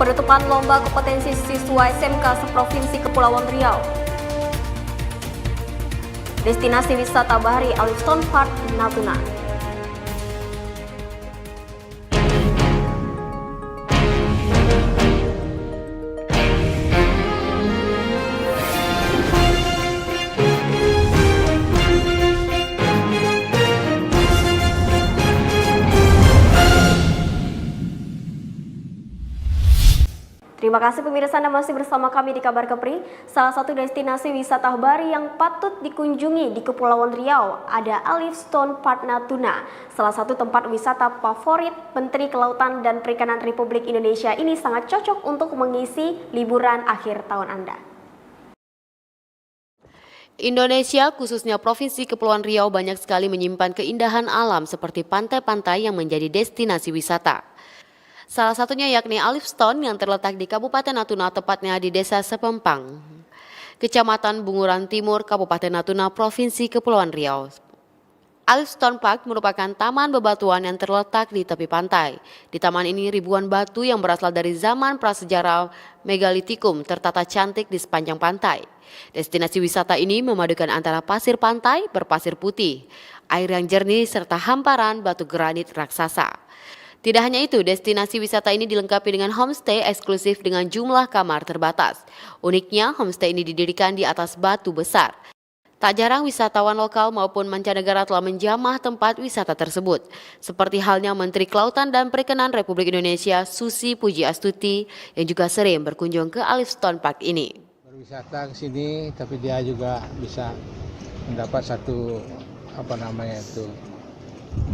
Penutupan lomba kompetensi siswa SMK seprovinsi Kepulauan Riau. Destinasi wisata bahari Olive Stone Park, Natuna. Terima kasih pemirsa, Anda masih bersama kami di Kabar Kepri. Salah satu destinasi wisata bahari yang patut dikunjungi di Kepulauan Riau ada Olive Stone Park Natuna. Salah satu tempat wisata favorit Menteri Kelautan dan Perikanan Republik Indonesia ini sangat cocok untuk mengisi liburan akhir tahun Anda. Indonesia, khususnya Provinsi Kepulauan Riau, banyak sekali menyimpan keindahan alam seperti pantai-pantai yang menjadi destinasi wisata. Salah satunya yakni Olive Stone yang terletak di Kabupaten Natuna, tepatnya di Desa Sepempang, Kecamatan Bunguran Timur, Kabupaten Natuna, Provinsi Kepulauan Riau. Olive Stone Park merupakan taman bebatuan yang terletak di tepi pantai. Di taman ini ribuan batu yang berasal dari zaman prasejarah megalitikum tertata cantik di sepanjang pantai. Destinasi wisata ini memadukan antara pasir pantai berpasir putih, air yang jernih serta hamparan batu granit raksasa. Tidak hanya itu, destinasi wisata ini dilengkapi dengan homestay eksklusif dengan jumlah kamar terbatas. Uniknya, homestay ini didirikan di atas batu besar. Tak jarang wisatawan lokal maupun mancanegara telah menjamah tempat wisata tersebut. Seperti halnya Menteri Kelautan dan Perikanan Republik Indonesia, Susi Pujiastuti, yang juga sering berkunjung ke Olive Stone Park ini. Berwisata ke sini, tapi dia juga bisa mendapat satu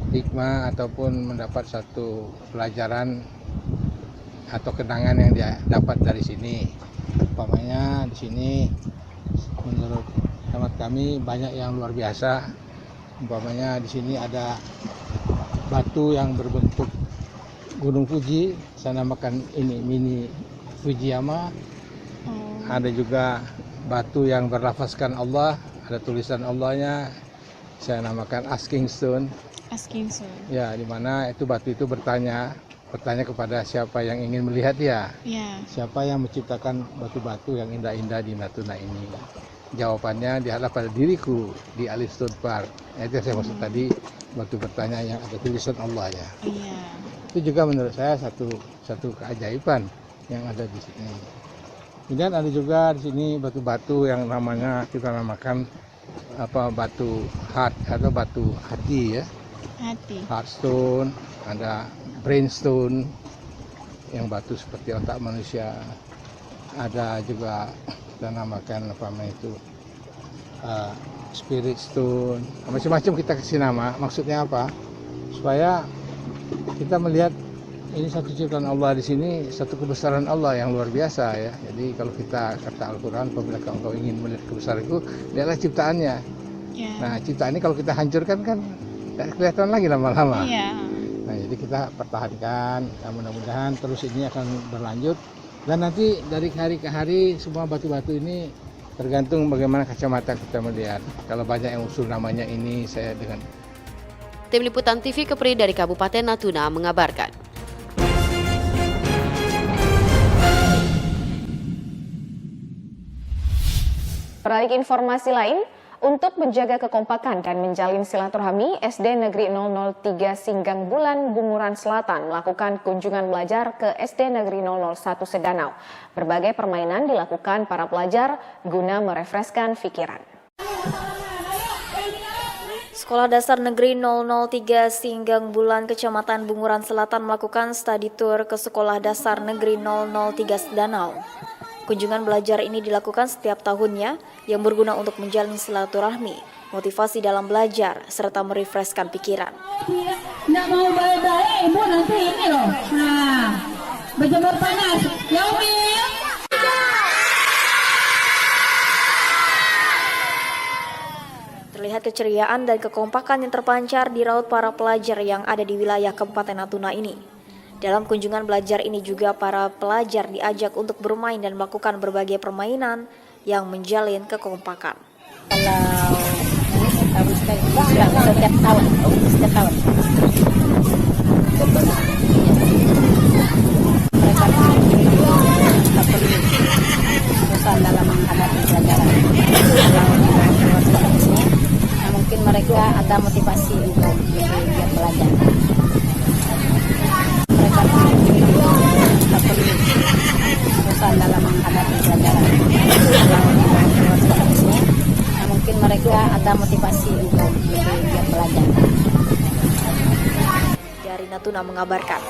hikmah ataupun mendapat satu pelajaran atau kenangan yang dia dapat dari sini. Umpamanya di sini menurut hemat kami banyak yang luar biasa. Umpamanya di sini ada batu yang berbentuk Gunung Fuji, saya namakan ini mini Fujiyama. Ada juga batu yang berlafazkan Allah, ada tulisan Allahnya, saya namakan Asking Stone. Ya, di mana itu batu itu bertanya kepada siapa yang ingin melihat dia. Siapa yang menciptakan batu-batu yang indah-indah di Natuna ini. Jawabannya dihadap pada diriku di Olive Stone Park. Itu yang saya maksud tadi, batu bertanya yang ada tulisan Allah ya. Itu juga menurut saya satu keajaiban yang ada di sini. Kemudian ada juga di sini batu-batu yang namanya kita namakan batu heart atau batu hati ya. Heartstone, ada brainstone yang batu seperti otak manusia. Ada juga kita namakan spirit stone. Macam-macam kita kasih nama. Maksudnya apa? Supaya kita melihat ini satu ciptaan Allah di sini, satu kebesaran Allah yang luar biasa ya. Jadi kalau kita kata Al-Quran, apabila engkau ingin melihat kebesaranku, lihatlah ciptaannya. Nah, ciptaan ini kalau kita hancurkan kan tidak kelihatan lagi lama-lama. Nah, jadi kita pertahankan, mudah-mudahan terus ini akan berlanjut. Dan nanti dari hari ke hari semua batu-batu ini tergantung bagaimana kacamata kita melihat. Kalau banyak yang usul namanya ini, saya dengan Tim Liputan TV Kepri dari Kabupaten Natuna mengabarkan. Beralih ke informasi lain, untuk menjaga kekompakan dan menjalin silaturahmi, SD Negeri 003 Singgang Bulan Bunguran Selatan melakukan kunjungan belajar ke SD Negeri 001 Sedanau. Berbagai permainan dilakukan para pelajar guna merefreskan pikiran. Sekolah Dasar Negeri 003 Singgang Bulan Kecamatan Bunguran Selatan melakukan study tour ke Sekolah Dasar Negeri 003 Sedanau. Kunjungan belajar ini dilakukan setiap tahunnya yang berguna untuk menjalin silaturahmi, motivasi dalam belajar, serta merefreskan pikiran. Nggak mau baik-baik, Ibu nanti ini loh. Nah, berjemur panas. Ya, Umi. Terlihat keceriaan dan kekompakan yang terpancar di raut para pelajar yang ada di wilayah Kabupaten Natuna ini. Dalam kunjungan belajar ini juga para pelajar diajak untuk bermain dan melakukan berbagai permainan yang menjalin kekompakan. Kalau setiap tahun. Mereka Natuna mengabarkan.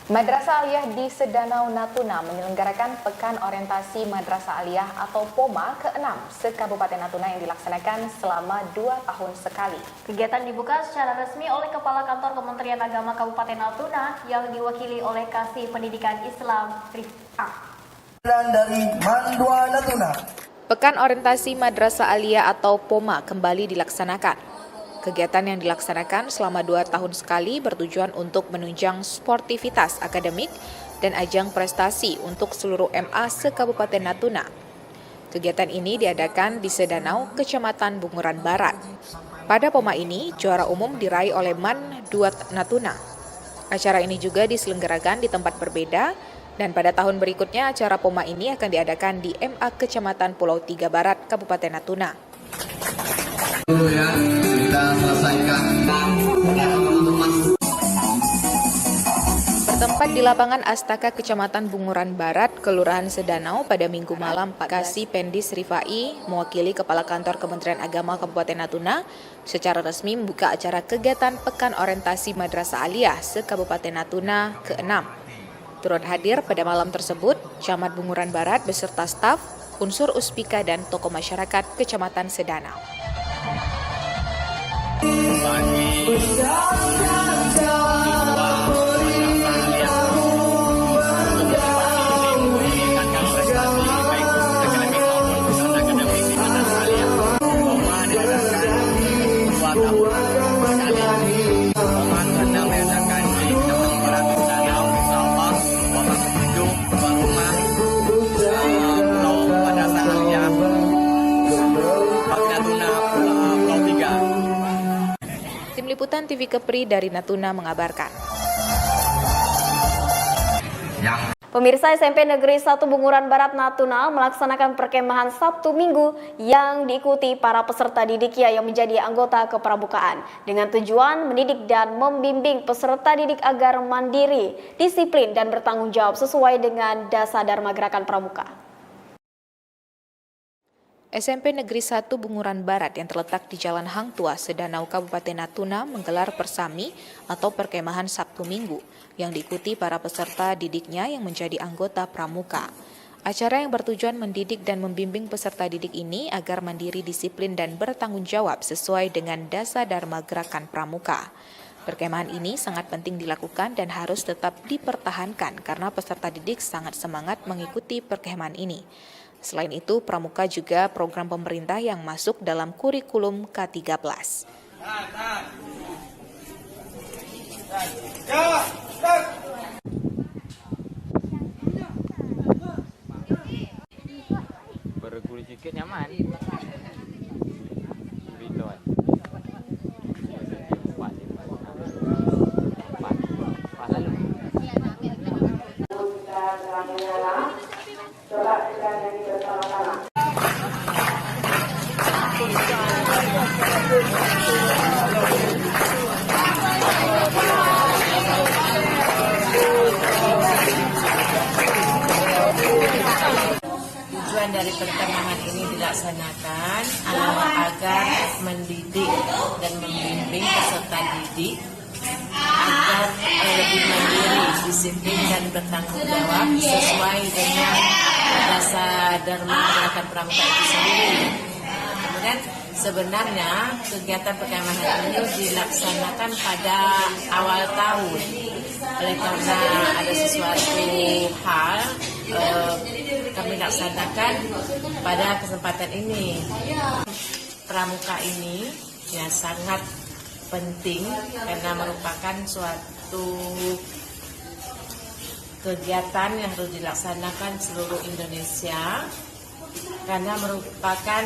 Madrasah Aliyah di Sedanau Natuna menyelenggarakan Pekan Orientasi Madrasah Aliyah atau POMA ke-6 se-Kabupaten Natuna yang dilaksanakan selama 2 tahun sekali. Kegiatan dibuka secara resmi oleh Kepala Kantor Kementerian Agama Kabupaten Natuna yang diwakili oleh Kasih Pendidikan Islam Rif'ah. Dari Mandua Natuna. Pekan Orientasi Madrasah Aliyah atau POMA kembali dilaksanakan. Kegiatan yang dilaksanakan selama 2 tahun sekali bertujuan untuk menunjang sportivitas akademik dan ajang prestasi untuk seluruh MA se-Kabupaten Natuna. Kegiatan ini diadakan di Sedanau, Kecamatan Bunguran Barat. Pada POMA ini, juara umum diraih oleh MAN Duat Natuna. Acara ini juga diselenggarakan di tempat berbeda, dan pada tahun berikutnya acara POMA ini akan diadakan di MA Kecamatan Pulau Tiga Barat, Kabupaten Natuna. Ya, kita selesaikan. Bertempat di lapangan Astaka Kecamatan Bunguran Barat, Kelurahan Sedanau pada Minggu malam, Pak Kasih Pendis Rifai, mewakili Kepala Kantor Kementerian Agama Kabupaten Natuna, secara resmi membuka acara kegiatan Pekan Orientasi Madrasah Aliyah se-Kabupaten Natuna ke-6. Turut hadir pada malam tersebut, Camat Bunguran Barat beserta staf, unsur Uspika dan tokoh masyarakat Kecamatan Sedanau. Tim Liputan TV Kepri dari Natuna mengabarkan. Pemirsa, SMP Negeri 1 Bunguran Barat Natuna melaksanakan perkemahan Sabtu Minggu yang diikuti para peserta didiknya yang menjadi anggota kepramukaan dengan tujuan mendidik dan membimbing peserta didik agar mandiri, disiplin dan bertanggung jawab sesuai dengan dasar Dharma Gerakan Pramuka. SMP Negeri 1 Bunguran Barat yang terletak di Jalan Hang Tua, Sedanau, Kabupaten Natuna menggelar persami atau perkemahan Sabtu Minggu yang diikuti para peserta didiknya yang menjadi anggota pramuka. Acara yang bertujuan mendidik dan membimbing peserta didik ini agar mandiri, disiplin dan bertanggung jawab sesuai dengan dasar Dharma Gerakan Pramuka. Perkemahan ini sangat penting dilakukan dan harus tetap dipertahankan karena peserta didik sangat semangat mengikuti perkemahan ini. Selain itu, pramuka juga program pemerintah yang masuk dalam kurikulum K13. Berguru sedikit nyaman. Tujuan dari perkemahan ini dilaksanakan agar mendidik dan membimbing peserta didik agar lebih mandiri, disiplin dan bertanggung jawab sesuai dengan dasar Dharma Gerakan Pramuka itu sendiri. Kemudian sebenarnya kegiatan perkemahan ini dilaksanakan pada awal tahun. Oleh karena ada sesuatu hal kami laksanakan pada kesempatan ini. Pramuka ini ya sangat penting karena merupakan suatu kegiatan yang harus dilaksanakan seluruh Indonesia karena merupakan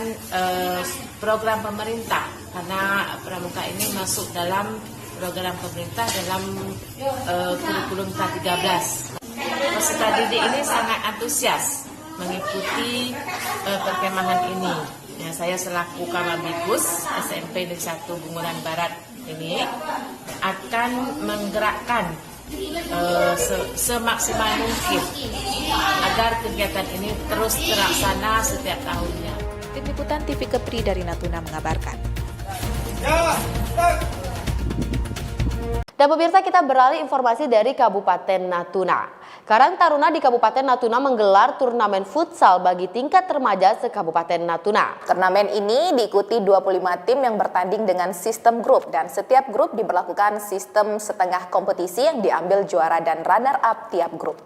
program pemerintah, karena pramuka ini masuk dalam program pemerintah dalam kurikulum K13. Peserta didik ini sangat antusias mengikuti perkemahan ini. Ya, saya selaku Kamabikkus SMP Negeri 1 Bunguran Barat ini akan menggerakkan semaksimal mungkin agar kegiatan ini terus terlaksana setiap tahunnya. Tim Liputan TV Kepri dari Natuna mengabarkan. Dan pemirsa, kita beralih informasi dari Kabupaten Natuna. Karang Taruna di Kabupaten Natuna menggelar turnamen futsal bagi tingkat remaja se-Kabupaten Natuna. Turnamen ini diikuti 25 tim yang bertanding dengan sistem grup dan setiap grup diberlakukan sistem setengah kompetisi yang diambil juara dan runner-up tiap grup.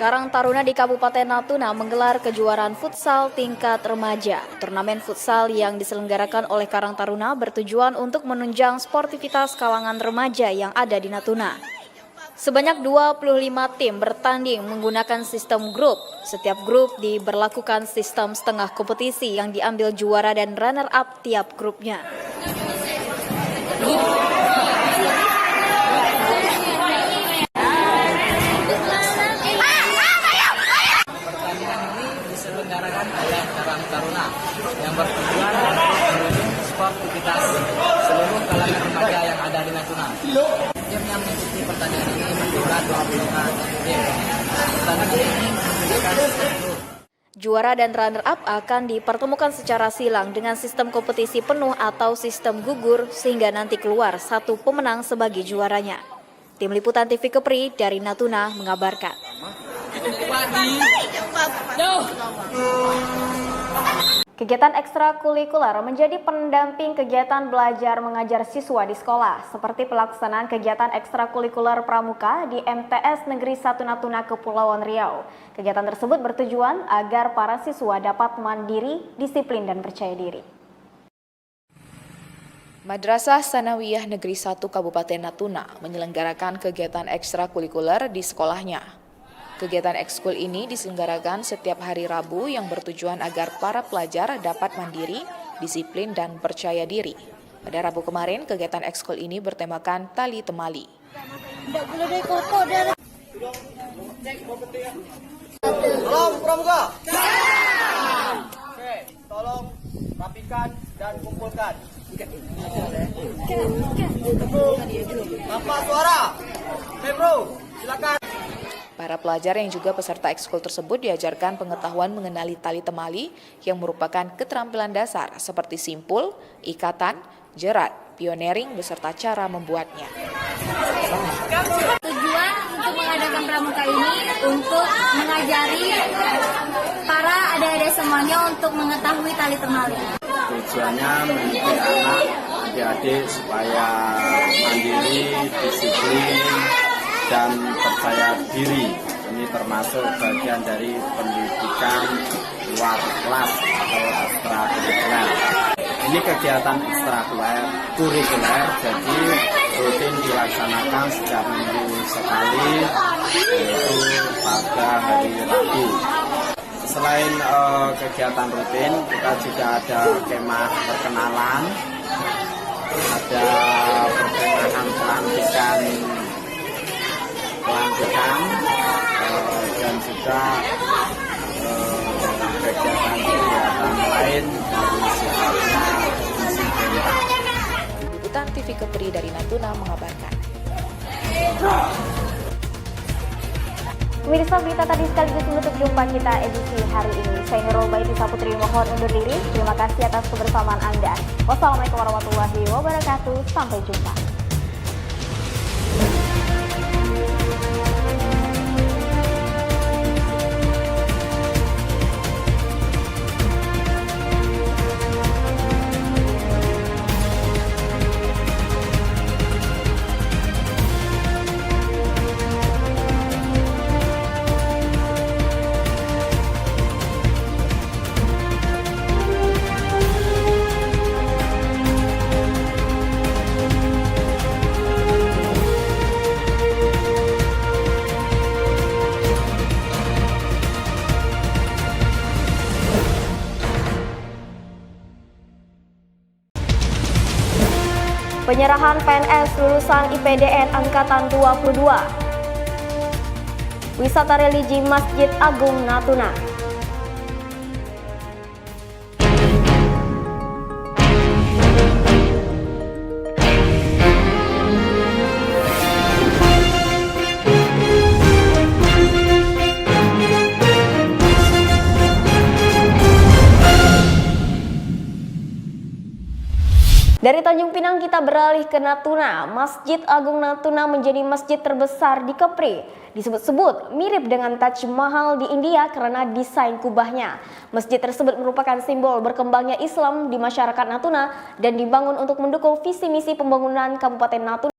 Karang Taruna di Kabupaten Natuna menggelar kejuaraan futsal tingkat remaja. Turnamen futsal yang diselenggarakan oleh Karang Taruna bertujuan untuk menunjang sportivitas kalangan remaja yang ada di Natuna. Sebanyak 25 tim bertanding menggunakan sistem grup. Setiap grup diberlakukan sistem setengah kompetisi yang diambil juara dan runner-up tiap grupnya. Diselenggarakan oleh Karang Taruna yang bertujuan menunjang sportivitas seluruh kalangan remaja yang ada di Natuna. Tim yang mengikuti pertandingan ini berjumlah 25 tim. Pertandingan ini menggunakan sistem grup. Juara dan runner-up akan dipertemukan secara silang dengan sistem kompetisi penuh atau sistem gugur sehingga nanti keluar satu pemenang sebagai juaranya. Tim Liputan TV Kepri dari Natuna mengabarkan. Kegiatan ekstrakurikuler menjadi pendamping kegiatan belajar mengajar siswa di sekolah, seperti pelaksanaan kegiatan ekstrakurikuler pramuka di MTS Negeri 1 Natuna Kepulauan Riau. Kegiatan tersebut bertujuan agar para siswa dapat mandiri, disiplin, dan percaya diri. Madrasah Sanawiyah Negeri 1 Kabupaten Natuna menyelenggarakan kegiatan ekstrakurikuler di sekolahnya. Kegiatan ekskul ini diselenggarakan setiap hari Rabu yang bertujuan agar para pelajar dapat mandiri, disiplin, dan percaya diri. Pada Rabu kemarin, kegiatan ekskul ini bertemakan tali temali. Tolong pramuka. Oke, tolong rapikan dan kumpulkan. Tanpa suara. Oke bro, silakan. Para pelajar yang juga peserta ekskul tersebut diajarkan pengetahuan mengenali tali temali yang merupakan keterampilan dasar seperti simpul, ikatan, jerat, pionering beserta cara membuatnya. Tujuan untuk mengadakan pramuka ini untuk mengajari para adik-adik semuanya untuk mengetahui tali temali. Tujuannya mendidik adik-adik supaya mandiri, disiplin, dan percaya diri. Ini termasuk bagian dari pendidikan luar kelas atau ekstrakurikuler. Ini kegiatan ekstrakurikuler, jadi rutin dilaksanakan setiap minggu sekali, yaitu pada hari Rabu. Selain kegiatan rutin, kita juga ada kemah perkenalan, ada perkemahan pelantikan dan juga kegiatan lain dari sifatnya disiplin. Liputan TV Kepri dari Natuna mengabarkan. Pemirsa, berita tadi sekaligus menutup jumpa kita edisi hari ini. Saya Nurul Baiti Saputri mohon undur diri. Terima kasih atas kebersamaan Anda. Wassalamualaikum warahmatullahi wabarakatuh. Sampai jumpa. Penyerahan PNS lulusan IPDN Angkatan 22. Wisata religi Masjid Agung Natuna. Dari Tanjung Pinang kita beralih ke Natuna. Masjid Agung Natuna menjadi masjid terbesar di Kepri. Disebut-sebut mirip dengan Taj Mahal di India karena desain kubahnya. Masjid tersebut merupakan simbol berkembangnya Islam di masyarakat Natuna dan dibangun untuk mendukung visi misi pembangunan Kabupaten Natuna.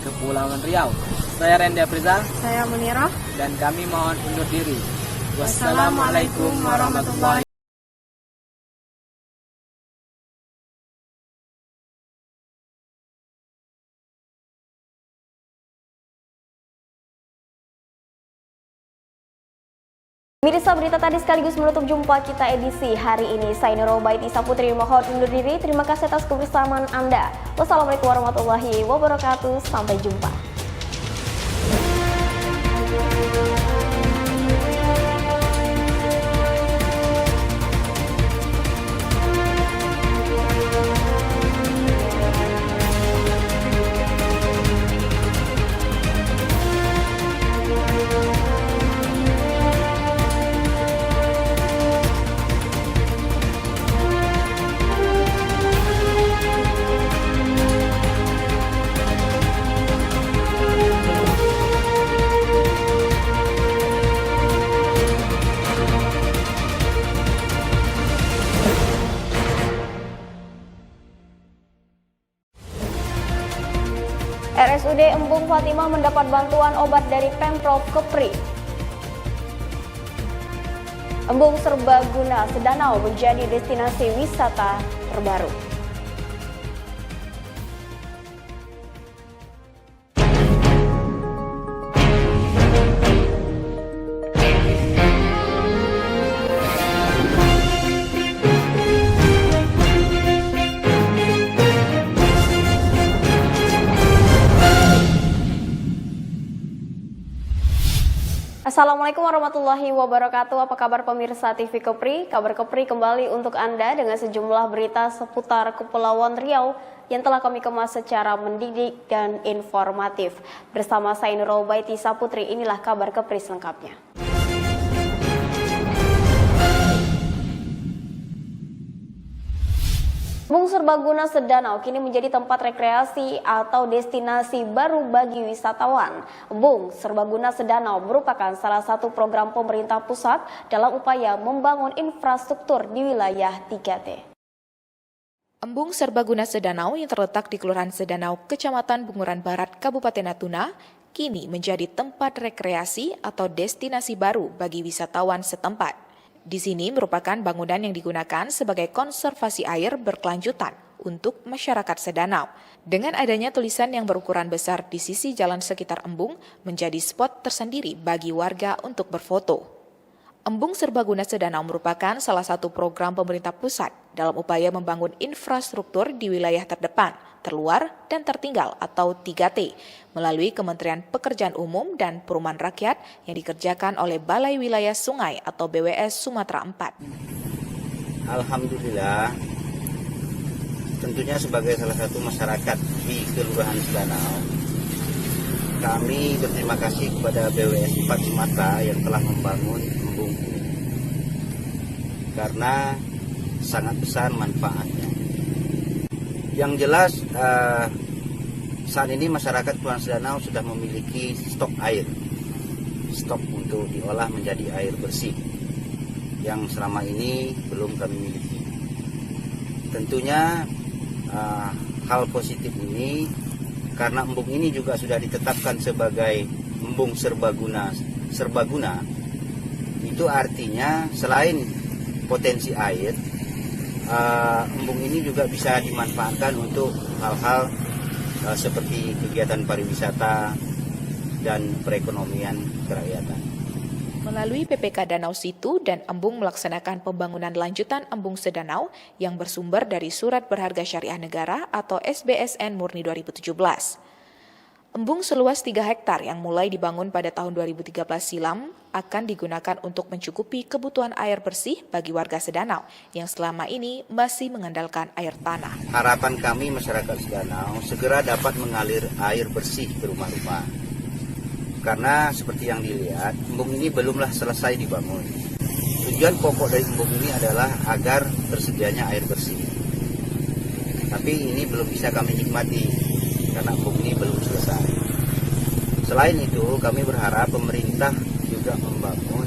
Kepulauan Riau. Saya Randy Aprizal. Saya Munirah. Dan kami mohon undur diri. Wassalamualaikum warahmatullahi wabarakatuh. Mirsa, berita tadi sekaligus menutup jumpa kita edisi hari ini. Saya Nurul Baiti Saputri mohon undur diri. Terima kasih atas kebersamaan Anda. Wassalamualaikum warahmatullahi wabarakatuh. Sampai jumpa. RSUD Embung Fatimah mendapat bantuan obat dari Pemprov Kepri. Embung Serbaguna Sedanau menjadi destinasi wisata terbaru. Assalamualaikum warahmatullahi wabarakatuh. Apa kabar pemirsa TV Kepri? Kabar Kepri kembali untuk Anda dengan sejumlah berita seputar Kepulauan Riau yang telah kami kemas secara mendidik dan informatif. Bersama saya Nurul Baiti Saputri, inilah kabar Kepri selengkapnya. Serbaguna Sedanau kini menjadi tempat rekreasi atau destinasi baru bagi wisatawan. Embung Serbaguna Sedanau merupakan salah satu program pemerintah pusat dalam upaya membangun infrastruktur di wilayah 3T. Embung Serbaguna Sedanau yang terletak di Kelurahan Sedanau, Kecamatan Bunguran Barat, Kabupaten Natuna, kini menjadi tempat rekreasi atau destinasi baru bagi wisatawan setempat. Di sini merupakan bangunan yang digunakan sebagai konservasi air berkelanjutan untuk masyarakat Sedanau. Dengan adanya tulisan yang berukuran besar di sisi jalan sekitar embung, menjadi spot tersendiri bagi warga untuk berfoto. Embung Serbaguna Sedanau merupakan salah satu program pemerintah pusat dalam upaya membangun infrastruktur di wilayah terdepan, terluar, dan tertinggal atau 3T melalui Kementerian Pekerjaan Umum dan Perumahan Rakyat yang dikerjakan oleh Balai Wilayah Sungai atau BWS Sumatera 4. Alhamdulillah, tentunya sebagai salah satu masyarakat di Kelurahan Sedanau, kami berterima kasih kepada BWS 4 Sumatera yang telah membangun embung ini karena sangat besar manfaatnya. Yang jelas saat ini masyarakat Kelurahan Sedanau sudah memiliki stok air, stok untuk diolah menjadi air bersih yang selama ini belum kami miliki. Tentunya hal positif ini karena embung ini juga sudah ditetapkan sebagai embung serbaguna, itu artinya selain potensi air, embung ini juga bisa dimanfaatkan untuk hal-hal seperti kegiatan pariwisata dan perekonomian kerakyatan. Melalui PPK Danau Situ dan Embung melaksanakan pembangunan lanjutan Embung Sedanau yang bersumber dari Surat Berharga Syariah Negara atau SBSN Murni 2017. Embung seluas 3 hektar yang mulai dibangun pada tahun 2013 silam akan digunakan untuk mencukupi kebutuhan air bersih bagi warga Sedanau yang selama ini masih mengandalkan air tanah. Harapan kami masyarakat Sedanau segera dapat mengalir air bersih ke rumah-rumah. Karena seperti yang dilihat, embung ini belumlah selesai dibangun. Tujuan pokok dari embung ini adalah agar tersedianya air bersih. Tapi ini belum bisa kami nikmati karena embung ini belum selesai. Selain itu, kami berharap pemerintah juga membangun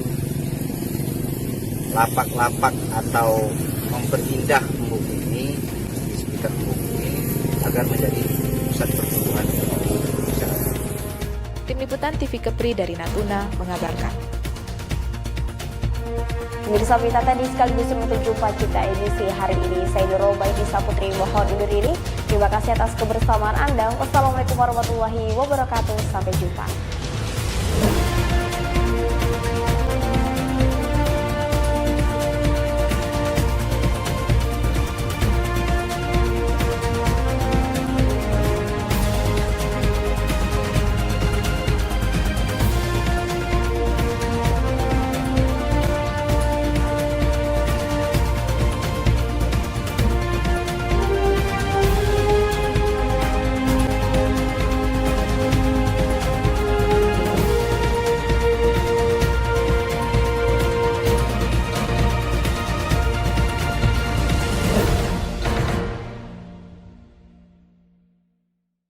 lapak-lapak atau memperindah embung ini di sekitar embung ini agar menjadi pusat pertumbuhan ekonomi masyarakat. Tim Liputan TV Kepri dari Natuna mengabarkan. Pemirsa berita tadi sekaligus menutup jumpa kita edisi hari ini. Saya Nurul Baidisa Putri mohon undur diri. Terima kasih atas kebersamaan Anda. Wassalamualaikum warahmatullahi wabarakatuh. Sampai jumpa.